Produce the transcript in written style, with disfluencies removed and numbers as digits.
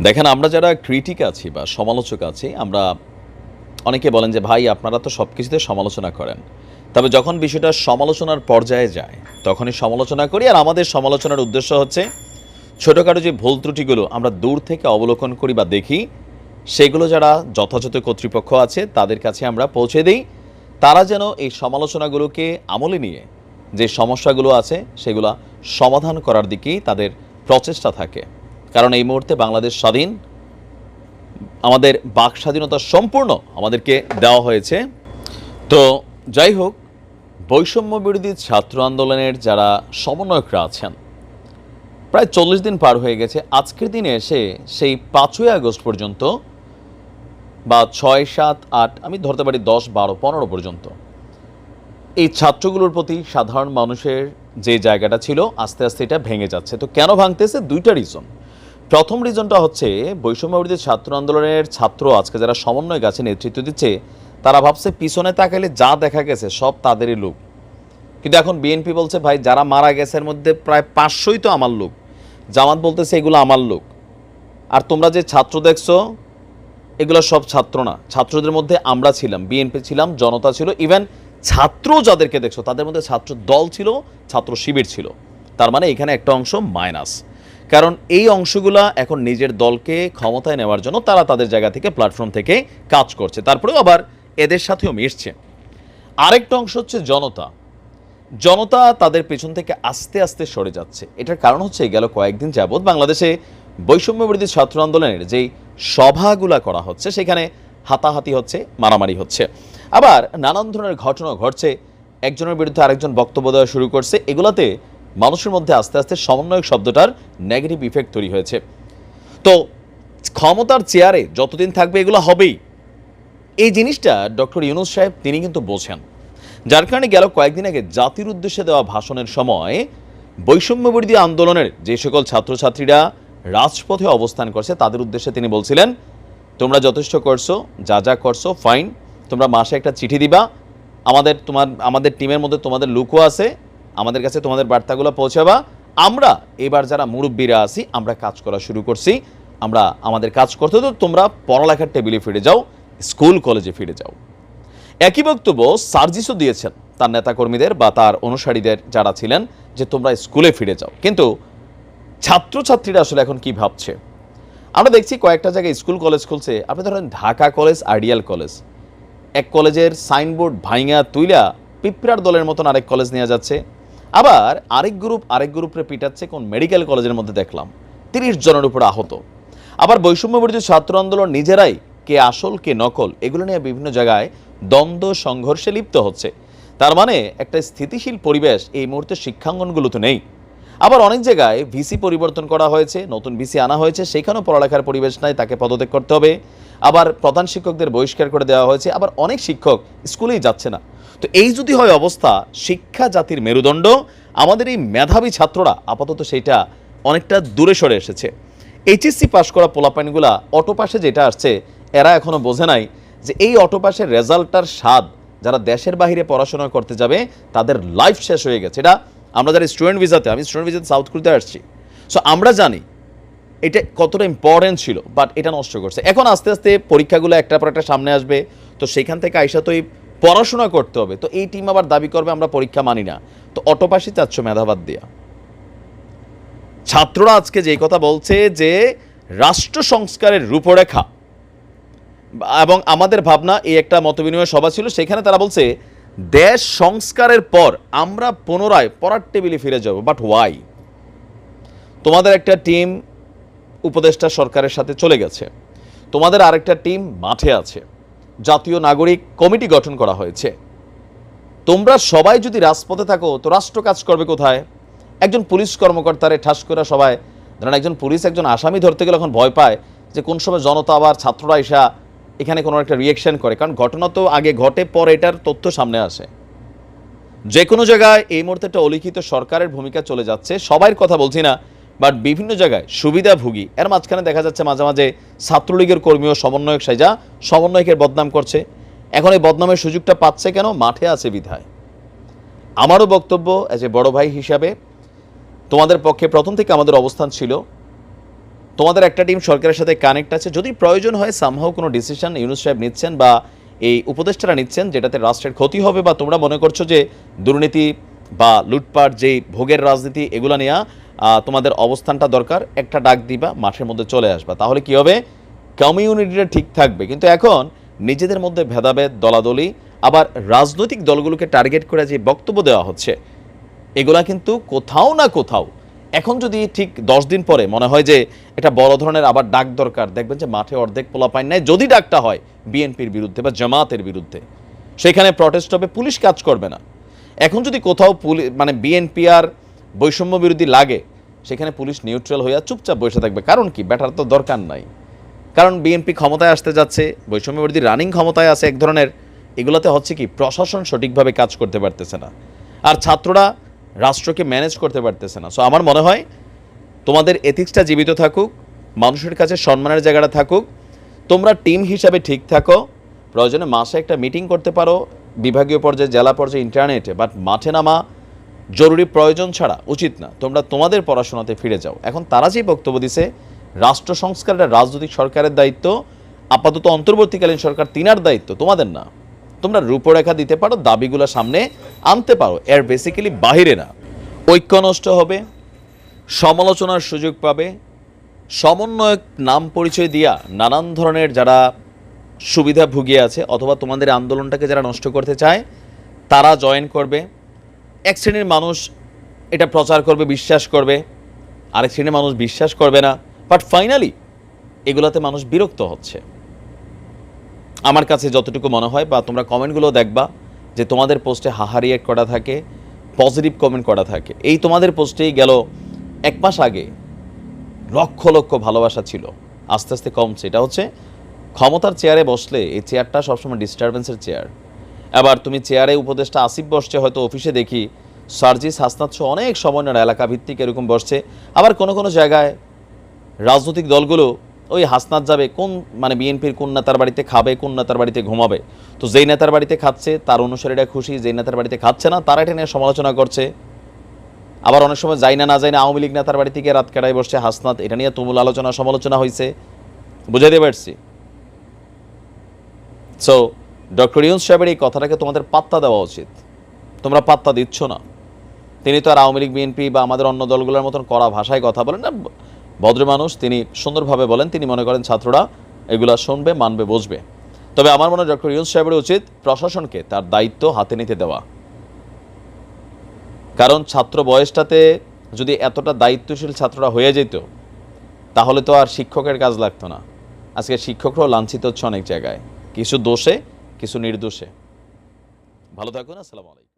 দেখেন, আমরা যারা ক্রিটিক আছি বা সমালোচক আছি, আমরা অনেকে বলেন যে ভাই আপনারা তো সব কিছুতে সমালোচনা করেন, তবে যখন বিষয়টা সমালোচনার পর্যায়ে যায় তখনই সমালোচনা করি। আর আমাদের সমালোচনার উদ্দেশ্য হচ্ছে ছোটোখাটো যে ভুল ত্রুটিগুলো আমরা দূর থেকে অবলোকন করি বা দেখি, সেগুলো যারা যথাযথ কর্তৃপক্ষ আছে তাদের কাছে আমরা পৌঁছে দিই, তারা যেন এই সমালোচনাগুলোকে আমলে নিয়ে যে সমস্যাগুলো আছে সেগুলো সমাধান করার দিকেই তাদের প্রচেষ্টা থাকে। কারণ এই মুহূর্তে বাংলাদেশ স্বাধীন, আমাদের বাক স্বাধীনতা সম্পূর্ণ আমাদেরকে দেওয়া হয়েছে। তো যাই হোক, বৈষম্য বিরোধী ছাত্র আন্দোলনের যারা সমন্বয়করা আছেন, প্রায় 40 দিন পার হয়ে গেছে। আজকের দিনে এসে সেই 5ই আগস্ট পর্যন্ত বা 6, 7, 8, আমি ধরতে পারি 10, 12, 15 পর্যন্ত এই ছাত্রগুলোর প্রতি সাধারণ মানুষের যে জায়গাটা ছিল আস্তে আস্তে এটা ভেঙে যাচ্ছে। তো কেন ভাঙতেছে? দুইটা রিজন। প্রথম রিজনটা হচ্ছে বৈষম্য বিরোধী ছাত্র আন্দোলনের ছাত্র আজকে যারা সমন্বয় গাছে নেতৃত্ব দিচ্ছে, তারা ভাবছে পিছনে তাকাইলে যা দেখা গেছে সব তাদেরই লোক। কিন্তু এখন বিএনপি বলছে ভাই যারা মারা গেছে এর মধ্যে প্রায় 500ই তো আমার লোক। জামাত বলতেছে এগুলো আমার লোক। আর তোমরা যে ছাত্র দেখছো এগুলো সব ছাত্র না, ছাত্রদের মধ্যে আমরা ছিলাম, বিএনপি ছিলাম, জনতা ছিল, ইভেন ছাত্র যাদেরকে দেখছো তাদের মধ্যে ছাত্র দল ছিল, ছাত্র শিবির ছিল। তার মানে এখানে একটা অংশ মাইনাস। কারণ এই অংশগুলা এখন নিজের দলকে ক্ষমতায় নেওয়ার জন্য তারা তাদের জায়গা থেকে প্ল্যাটফর্ম থেকে কাজ করছে, তারপরেও আবার এদের সাথেও মিশছে। আরেকটা অংশ হচ্ছে জনতা। জনতা তাদের পেছন থেকে আস্তে আস্তে সরে যাচ্ছে। এটার কারণ হচ্ছে গেল কয়েকদিন যাবৎ বাংলাদেশে বৈষম্য বিরোধী ছাত্র আন্দোলনের যেই সভাগুলা করা হচ্ছে সেখানে হাতাহাতি হচ্ছে, মারামারি হচ্ছে, আবার নানান ধরনের ঘটনা ঘটছে। একজনের বিরুদ্ধে আরেকজন বক্তব্য দেওয়া শুরু করছে। এগুলাতে মানুষের মধ্যে আস্তে আস্তে সমন্বয়ক শব্দটার নেগেটিভ ইফেক্ট তৈরি হয়েছে। তো ক্ষমতার চেয়ারে যতদিন থাকবে এগুলো হবেই, এই জিনিসটা ডক্টর ইউনূস সাহেব তিনি কিন্তু বোঝেন। যার কারণে গেল কয়েকদিন আগে জাতির উদ্দেশ্যে দেওয়া ভাষণের সময় বৈষম্য বিরোধী আন্দোলনের যে সকল ছাত্রছাত্রীরা রাজপথে অবস্থান করছে তাদের উদ্দেশ্যে তিনি বলছিলেন, তোমরা যথেষ্ট করছো, যা যা করছো ফাইন, তোমরা মাসে একটা চিঠি দিবা, আমাদের টিমের মধ্যে তোমাদের লুকও আছে, আমাদের কাছে তোমাদের বার্তাগুলো পৌঁছাবা। আমরা এবার যারা মুরব্বীরা আছি আমরা কাজ করা শুরু করছি, আমরা আমাদের কাজ করতে তো তোমরা পড়ালেখার টেবিলে ফিরে যাও, স্কুল কলেজে ফিরে যাও। একই বক্তব্য সার্জিসও দিয়েছেন তার নেতাকর্মীদের বা তার অনুসারীদের যারা ছিলেন, যে তোমরা স্কুলে ফিরে যাও। কিন্তু ছাত্রছাত্রীরা আসলে এখন কি ভাবছে? আমরা দেখছি কয়েকটা জায়গায় স্কুল কলেজ খুলছে। আপনি ধরেন ঢাকা কলেজ, আইডিয়াল কলেজ, এক কলেজের সাইনবোর্ড ভাইঙা তুইলা পিঁপড়ার দলের মতন আরেক কলেজ নিয়ে যাচ্ছে। আবার আরেক গ্রুপে পিটাচ্ছে। কোন মেডিকেল কলেজের মধ্যে দেখলাম 30 জনের উপর আহত। আবার বৈষম্য বিরোধী ছাত্র আন্দোলন নিজেরাই কে আসল কে নকল এগুলো নিয়ে বিভিন্ন জায়গায় দ্বন্দ্ব সংঘর্ষে লিপ্ত হচ্ছে। তার মানে একটা স্থিতিশীল পরিবেশ এই মুহূর্তে শিক্ষাঙ্গনগুলোতে নেই। আবার অনেক জায়গায় ভিসি পরিবর্তন করা হয়েছে, নতুন ভিসি আনা হয়েছে, সেখানেও পড়ালেখার পরিবেশ নাই, তাকে পদত্যাগ করতে হবে। আবার প্রধান শিক্ষকদের বহিষ্কার করে দেওয়া হয়েছে। আবার অনেক শিক্ষক স্কুলেই যাচ্ছে না। তো এই যদি হয় অবস্থা, শিক্ষা জাতির মেরুদণ্ড, আমাদের এই মেধাবী ছাত্ররা আপাতত সেইটা অনেকটা দূরে সরে এসেছে। এইচএসসি পাস করা পোলাপাইনগুলা অটোপাসে যেটা আসছে, এরা এখনো বোঝে নাই যে এই অটোপাসের রেজাল্টটার স্বাদ যারা দেশের বাইরে পড়াশোনা করতে যাবে তাদের লাইফ শেষ হয়ে গেছে। এটা আমরা যারা স্টুডেন্ট ভিসাতে, আমি স্টুডেন্ট ভিসাতে সাউথ কোরিয়াতে আসছি, সো আমরা জানি এটা কতটা ইম্পর্টেন্ট ছিল, বাট এটা নষ্ট করছে। এখন আস্তে আস্তে পরীক্ষাগুলো একটার পর একটা সামনে আসবে, তো সেখান থেকে আইসা তো এই পড়াশোনা করতে হবে। তো এই টিম আবার দাবি করবে আমরা পরীক্ষা মানি না, তো অটোপাসই চাচ্ছ মেধাবাদ দেয়া। ছাত্ররা আজকে যে কথা বলছে যে রাষ্ট্র সংস্কারের রূপরেখা এবং আমাদের ভাবনা, এই একটা মতবিনিময় সভা ছিল, সেখানে তারা বলছে দেশ সংস্কারের পর আমরা পুনরায় পড়ার টেবিলে ফিরে যাব। But why? তোমাদের একটা টিম উপদেষ্টা সরকারের সাথে চলে গেছে, তোমাদের আরেকটা টিম মাঠে আছে, জাতীয় নাগরিক কমিটি গঠন করা হয়েছে। তোমরা সবাই যদি রাজপথে থাকো তো রাষ্ট্র কাজ করবে কোথায়? একজন পুলিশ কর্মকর্তারে ঠাস করে সবাই, ধরেন একজন পুলিশ একজন আসামি ধরতে গেলে এখন ভয় পায় যে কোন সময় জনতা আবার ছাত্ররা এসা এখানে কোনো একটা রিয়েকশন করে, কারণ ঘটনা তো আগে ঘটে পরে এটার তথ্য সামনে আসে। যে কোনো জায়গায় এই মুহূর্তে একটা অলিখিত সরকারের ভূমিকা চলে যাচ্ছে। সবাইয়ের কথা বলছি না, বাট বিভিন্ন জায়গায় সুবিধাভোগী, এর মাঝখানে দেখা যাচ্ছে মাঝে মাঝে ছাত্রলীগের কর্মী ও সমন্বয়ক সাইজা সমন্বয়কের বদনাম করছে। এখন এই বদনামের সুযোগটা পাচ্ছে কেন? মাঠে আছে বিধায়। আমারও বক্তব্য এজ এ বড় ভাই হিসাবে, তোমাদের পক্ষে প্রথম থেকে আমাদের অবস্থান ছিল তোমাদের একটা টিম সরকারের সাথে কানেক্ট আছে, যদি প্রয়োজন হয় সামহাও কোনো ডিসিশন ইউনূস সাহেব নিচ্ছেন বা এই উপদেষ্টারা নিচ্ছেন যেটাতে রাষ্ট্রের ক্ষতি হবে, বা তোমরা মনে করছো যে দুর্নীতি বা লুটপাট, যেই ভোগের রাজনীতি, এগুলো নিয়ে তোমাদের অবস্থানটা দরকার, একটা ডাক দিবা, মাঠের মধ্যে চলে আসবা, তাহলে কি হবে, কমিউনিটিটা ঠিক থাকবে। কিন্তু এখন নিজেদের মধ্যে ভেদাভেদ, দলাদলি, আবার রাজনৈতিক দলগুলোকে টার্গেট করে যে বক্তব্য দেওয়া হচ্ছে, এগুলা কিন্তু কোথাও না কোথাও এখন যদি ঠিক 10 দিন পরে মনে হয় যে এটা বড় ধরনের আবার ডাক দরকার, দেখবেন যে মাঠে অর্ধেক পোলাপাইন নাই, যদি ডাকটা হয় বিএনপির বিরুদ্ধে বা জামাতের বিরুদ্ধে, সেখানে প্রটেস্ট হবে, পুলিশ কাজ করবে না। এখন যদি কোথাও মানে বিএনপি আর বৈষম্য বিরোধী লাগে, সেখানে পুলিশ নিউট্রাল হইয়া চুপচাপ বসে থাকবে। কারণ কি, ব্যাটার তো দরকার নাই। কারণ বিএনপি ক্ষমতায় আসতে যাচ্ছে, বৈষম্য বিরোধী রানিং ক্ষমতায় আছে এক ধরনের, এগুলোতে হচ্ছে কি প্রশাসন সঠিকভাবে কাজ করতে পারতেছে না, আর ছাত্ররা রাষ্ট্রকে ম্যানেজ করতে পারতেছে না। সো আমার মনে হয় তোমাদের এথিক্সটা জীবিত থাকুক, মানুষের কাছে সম্মানের জায়গাটা থাকুক, তোমরা টিম হিসাবে ঠিক থাকো, প্রয়োজনে মাসে একটা মিটিং করতে পারো বিভাগীয় পর্যায়ে, জেলা পর্যায়ে, ইন্টারনেটে, বাট মাঠে নামা জরুরি প্রয়োজন ছাড়া উচিত না। তোমরা তোমাদের পড়াশোনাতে ফিরে যাও। এখন তারা যে বক্তব্য দিছে, রাষ্ট্র সংস্কারটা রাজনৈতিক সরকারের দায়িত্ব, আপাতত অন্তর্বর্তীকালীন সরকার তিনার দায়িত্ব, তোমাদের না। তোমরা রূপরেখা দিতে পারো, দাবিগুলো সামনে আনতে পারো, এর বেসিক্যালি বাহিরে না। ঐক্য নষ্ট হবে, সমালোচনার সুযোগ পাবে, সমন্বয়ক নাম পরিচয় দিয়া নানান ধরনের যারা সুবিধা ভুগিয়ে আছে অথবা তোমাদের আন্দোলনটাকে যারা নষ্ট করতে চায়, তারা জয়েন করবে। এক শ্রেণীর মানুষ এটা প্রচার করবে, বিশ্বাস করবে, আরেক শ্রেণীর মানুষ বিশ্বাস করবে না, বাট ফাইনালি এগুলাতে মানুষ বিরক্ত হচ্ছে। আমার কাছে যতটুকু মনে হয়, বা তোমরা কমেন্টগুলো দেখবা যে তোমাদের পোস্টে হাহা রিয়েক্ট করা থাকে, পজিটিভ কমেন্ট করা থাকে। এই তোমাদের পোস্টেই গেল 1 মাস আগে লক্ষ লক্ষ ভালোবাসা ছিল, আস্তে আস্তে কমছে। এটা হচ্ছে ক্ষমতার চেয়ারে বসলে এই চেয়ারটা সবসময় ডিস্টারবেন্সের চেয়ার। আবার তুমি চেয়ারে উপদেষ্টা আসিফ বসছে, হয়তো অফিসে দেখি সার্জিস, হাসনাত সহ অনেক সমন্বয়ের এলাকা ভিত্তিক এরকম বসছে। আবার কোনো কোনো জায়গায় রাজনৈতিক দলগুলো ওই হাসনাত যাবে কোন, মানে বিএনপির কোন নেতার বাড়িতে খাবে, কোন নেতার বাড়িতে ঘুমাবে, তো যেই নেতার বাড়িতে খাচ্ছে তার অনুসারীরা খুশি, যেই নেতার বাড়িতে খাচ্ছে না তারা এটা নিয়ে সমালোচনা করছে। আবার অনেক সময় যাই না যাই না আওয়ামী লীগ নেতার বাড়ি থেকে রাত কাটায় বসছে হাসনাত, এটা নিয়ে তুমুল আলোচনা সমালোচনা হয়েছে। বুঝাইতে পারছি? সো ডক্টর ইউনূস সাহেবের এই কথাটাকে তোমাদের পাত্তা দেওয়া উচিত, তোমরা পাত্তা দিচ্ছ না। তিনি তো আর আওয়ামী লীগ, বিএনপি বা আমাদের অন্য দলগুলোর মতন কড়া ভাষায় কথা বলেন না, ভদ্র মানুষ, তিনি সুন্দরভাবে বলেন। তিনি মনে করেন ছাত্ররা এগুলা শুনবে, মানবে, বুঝবে। তবে আমার মনে হয় ডক্টর ইউনূস সাহেবের উচিত প্রশাসনকে তার দায়িত্ব হাতে নিতে দেওয়া। কারণ ছাত্র বয়সটাতে যদি এতটা দায়িত্বশীল ছাত্ররা হয়ে যেত, তাহলে তো আর শিক্ষকের কাজ লাগতো না। আজকে শিক্ষকরাও লাঞ্ছিত হচ্ছে অনেক জায়গায়, কিছু দোষে, কিছু নির্দোষে। ভালো থাকুন, আসসালামু আলাইকুম।